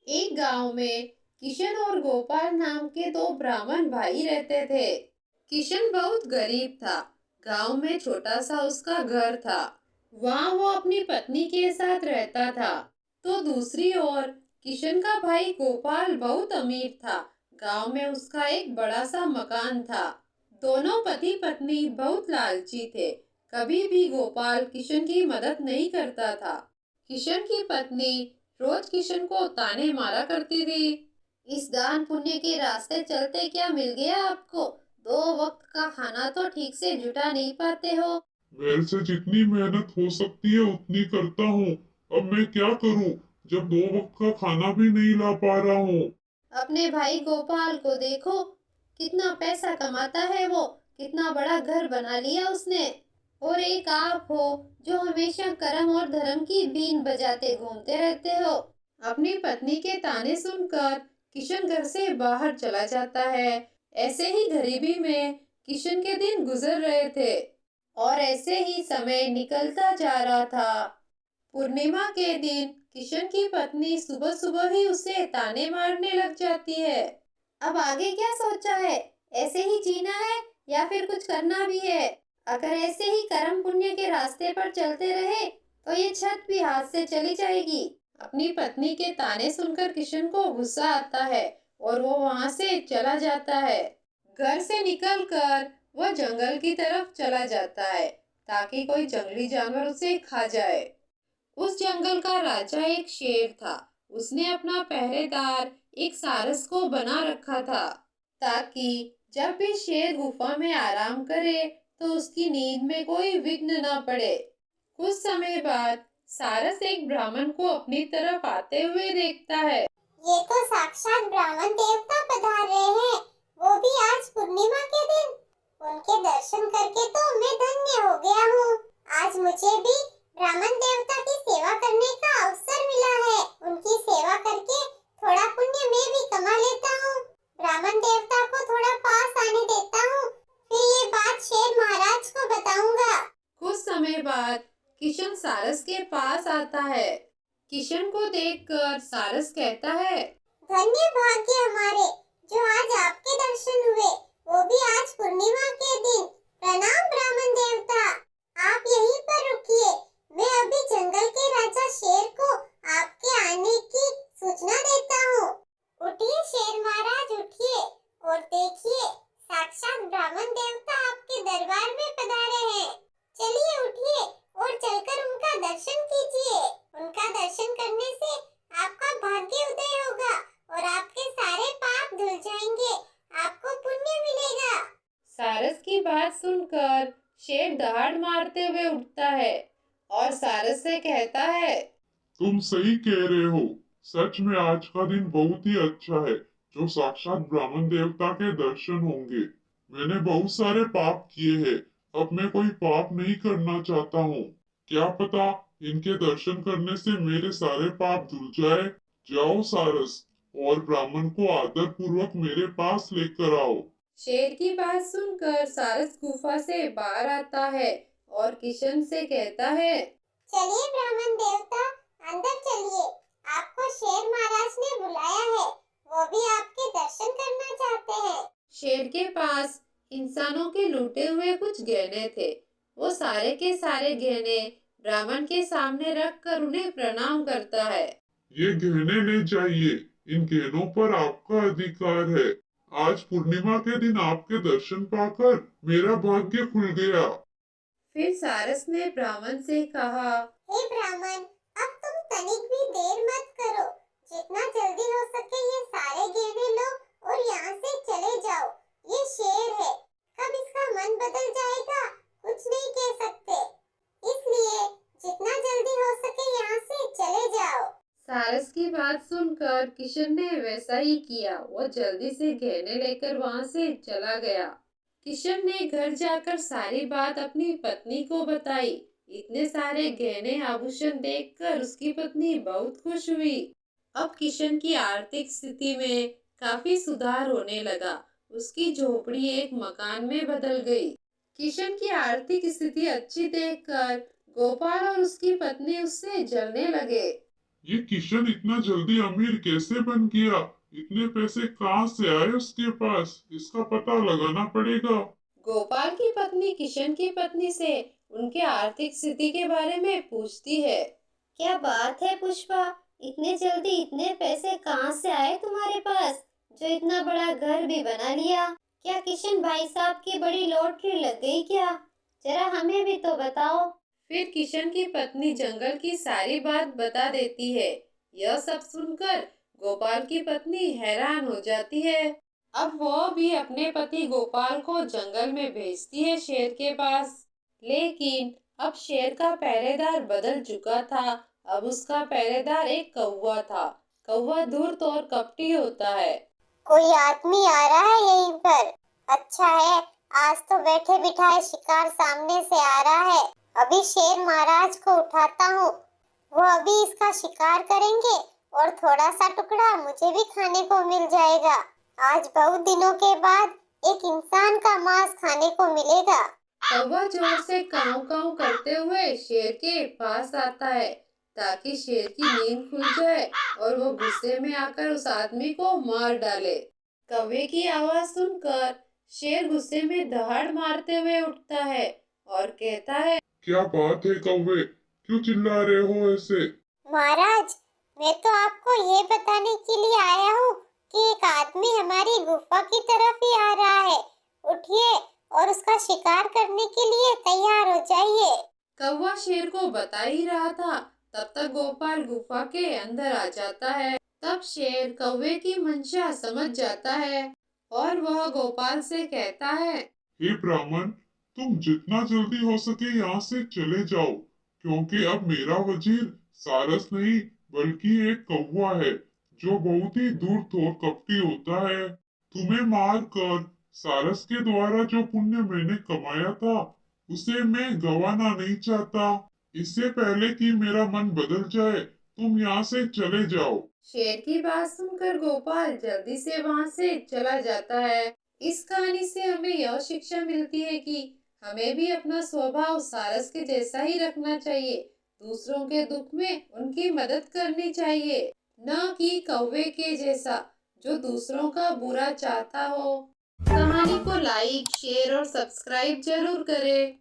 एक गांव में किशन और गोपाल नाम के दो ब्राह्मण भाई रहते थे। किशन बहुत गरीब था। गांव में छोटा सा उसका घर था। वहाँ वो अपनी पत्नी के साथ रहता था। तो दूसरी ओर किशन का भाई गोपाल बहुत अमीर था। गांव में उसका एक बड़ा सा मकान था। दोनों पति पत्नी बहुत लालची थे। कभी भी गोपाल किशन की मदद नहीं करता था। किशन की पत्नी रोज किशन को ताने मारा करती थी। इस दान पुण्य के रास्ते चलते क्या मिल गया आपको? दो वक्त का खाना तो ठीक से जुटा नहीं पाते हो। मेरे से जितनी मेहनत हो सकती है उतनी करता हूँ। अब मैं क्या करूँ जब दो वक्त का खाना भी नहीं ला पा रहा हूँ। अपने भाई गोपाल को देखो, कितना पैसा कमाता है वो। कितना बड़ा घर बना लिया उसने। और एक आप हो जो हमेशा कर्म और धर्म की बीन बजाते घूमते रहते हो। अपनी पत्नी के ताने सुनकर किशन घर से बाहर चला जाता है। ऐसे ही गरीबी में किशन के दिन गुजर रहे थे और ऐसे ही समय निकलता जा रहा था। पूर्णिमा के दिन किशन की पत्नी सुबह सुबह ही उसे ताने मारने लग जाती है। अब आगे क्या सोचा है? ऐसे ही जीना है या फिर कुछ करना भी है? अगर ऐसे ही कर्म पुण्य के रास्ते पर चलते रहे तो ये छत भी हाथ से चली जाएगी। अपनी पत्नी के ताने सुनकर किशन को गुस्सा आता है और वो वहां से चला जाता है। घर से निकलकर वह जंगल की तरफ चला जाता है ताकि कोई जंगली जानवर उसे खा जाए। उस जंगल का राजा एक शेर था। उसने अपना पहरेदार एक सारस को बना रखा था ताकि जब भी शेर गुफा में आराम करे तो उसकी नींद में कोई विघ्न न पड़े। कुछ समय बाद सारस एक ब्राह्मण को अपनी तरफ आते हुए देखता है। ये तो साक्षात ब्राह्मण देवता पधार रहे हैं, वो भी आज पूर्णिमा के दिन। उनके दर्शन करके तो मैं धन्य हो गया हूँ। आज मुझे भी ब्राह्मण देवता की सेवा करने का अवसर मिला है। उनकी सेवा करके थोड़ा पुण्य मैं भी कमा लेता हूँ। ब्राह्मण देवता को थोड़ा पास आने देता हूँ, फिर ये बात शेर महाराज को बताऊंगा। कुछ समय बाद किशन सारस के पास आता है। किशन को देखकर सारस कहता है, धन्य भाग्य हमारे जो आज आपके दर्शन हुए, वो भी आज पूर्णिमा के दिन। प्रणाम ब्राह्मण देवता, आप यहीं पर रुकिए। मैं अभी जंगल के राजा शेर को आपके आने की सूचना देता हूँ। उठिए शेर महाराज, उठिए और देखिए, साक्षात ब्राह्मण देवता आपके दरबार में पधारे हैं। चलिए उठिए और चलकर उनका दर्शन कीजिए। उनका दर्शन करने से आपका भाग्य उदय होगा और आपके सारे पाप धुल जाएंगे, आपको पुण्य मिलेगा। सारस की बात सुनकर शेर दहाड़ मारते हुए उठता है और सारस से कहता है, तुम सही कह रहे हो। सच में आज का दिन बहुत ही अच्छा है जो साक्षात ब्राह्मण देवता के दर्शन होंगे। मैंने बहुत सारे पाप किए हैं। अब मैं कोई पाप नहीं करना चाहता हूँ। क्या पता इनके दर्शन करने से मेरे सारे पाप धुल जाए। जाओ सारस, और ब्राह्मण को आदर पूर्वक मेरे पास लेकर आओ। शेर की बात सुनकर सारस गुफा से बाहर आता है और किशन से कहता है, चलिए ब्राह्मण देवता, अंदर चलिए। आपको शेर महाराज ने बुलाया है, वो भी आपके दर्शन करना चाहते हैं। शेर के पास इंसानों के लूटे हुए कुछ गहने थे। वो सारे के सारे गहने ब्राह्मण के सामने रख कर उन्हें प्रणाम करता है। ये गहने ले जाइए। इन गहनों पर आपका अधिकार है। आज पूर्णिमा के दिन आपके दर्शन पाकर मेरा भाग्य खुल गया। फिर सारस ने ब्राह्मण से कहा, हे ब्राह्मण, अब तुम तनिक भी देर मत करो। जितना जल्दी हो सके ये सारे गहने लो और यहाँ से चले जाओ। ये शेर है, कब इसका मन बदल जाएगा कुछ नहीं कह सकते। इसलिए जितना जल्दी हो सके यहाँ से चले जाओ। सारस की बात सुनकर किशन ने वैसा ही किया। वो जल्दी से गहने लेकर वहां से चला गया। किशन ने घर जाकर सारी बात अपनी पत्नी को बताई। इतने सारे गहने आभूषण देखकर उसकी पत्नी बहुत खुश हुई। अब किशन की आर्थिक स्थिति में काफी सुधार होने लगा। उसकी झोपड़ी एक मकान में बदल गई। किशन की आर्थिक स्थिति अच्छी देखकर गोपाल और उसकी पत्नी उससे जलने लगे। ये किशन इतना जल्दी अमीर कैसे बन गया? इतने पैसे कहाँ से आए उसके पास? इसका पता लगाना पड़ेगा। गोपाल की पत्नी किशन की पत्नी से उनके आर्थिक स्थिति के बारे में पूछती है। क्या बात है पुष्पा, इतने जल्दी इतने पैसे कहाँ से आए तुम्हारे पास, जो इतना बड़ा घर भी बना लिया? क्या किशन भाई साहब की बड़ी लॉटरी लग गई क्या? जरा हमें भी तो बताओ। फिर किशन की पत्नी जंगल की सारी बात बता देती है। यह सब सुनकर गोपाल की पत्नी हैरान हो जाती है। अब वो भी अपने पति गोपाल को जंगल में भेजती है शेर के पास। लेकिन अब शेर का पहरेदार बदल चुका था। अब उसका पहरेदार एक कौवा था। कौवा धूर्त और कपटी होता है। कोई आदमी आ रहा है यहीं पर। अच्छा है, आज तो बैठे बिठाए शिकार सामने से आ रहा है। अभी शेर महाराज को उठाता हूँ, वो अभी इसका शिकार करेंगे और थोड़ा सा टुकड़ा मुझे भी खाने को मिल जाएगा। आज बहुत दिनों के बाद एक इंसान का मांस खाने को मिलेगा। कौवा जोर से काऊ काऊ करते हुए शेर के पास आता है, ताकि शेर की नींद खुल जाए और वो गुस्से में आकर उस आदमी को मार डाले। कौवे की आवाज सुनकर शेर गुस्से में दहाड़ मारते हुए उठता है और कहता है, क्या बात है कौवे, क्यों चिल्ला रहे हो ऐसे? महाराज, मैं तो आपको ये बताने के लिए आया हूँ कि एक आदमी हमारी गुफा की तरफ ही आ रहा है। उठिए और उसका शिकार करने के लिए तैयार हो जाइए। कौवा शेर को बता ही रहा था, तब तक गोपाल गुफा के अंदर आ जाता है। तब शेर कौवे की मंशा समझ जाता है और वह गोपाल से कहता है, हे ब्राह्मण, तुम जितना जल्दी हो सके यहाँ से चले जाओ, क्योंकि अब मेरा वजीर सारस नहीं बल्कि एक कौवा है, जो बहुत ही धूर्त और कपटी होता है। तुम्हें मार कर सारस के द्वारा जो पुण्य मैंने कमाया था, उसे मैं गंवाना नहीं चाहता। इससे पहले कि मेरा मन बदल जाए, तुम यहाँ से चले जाओ। शेर की बात सुनकर गोपाल जल्दी से वहां से चला जाता है। इस कहानी से हमें यह शिक्षा मिलती है कि हमें भी अपना स्वभाव सारस के जैसा ही रखना चाहिए। दूसरों के दुख में उनकी मदद करनी चाहिए, न कि कौवे के जैसा जो दूसरों का बुरा चाहता हो। कहानी को लाइक, शेयर और सब्सक्राइब जरूर करें।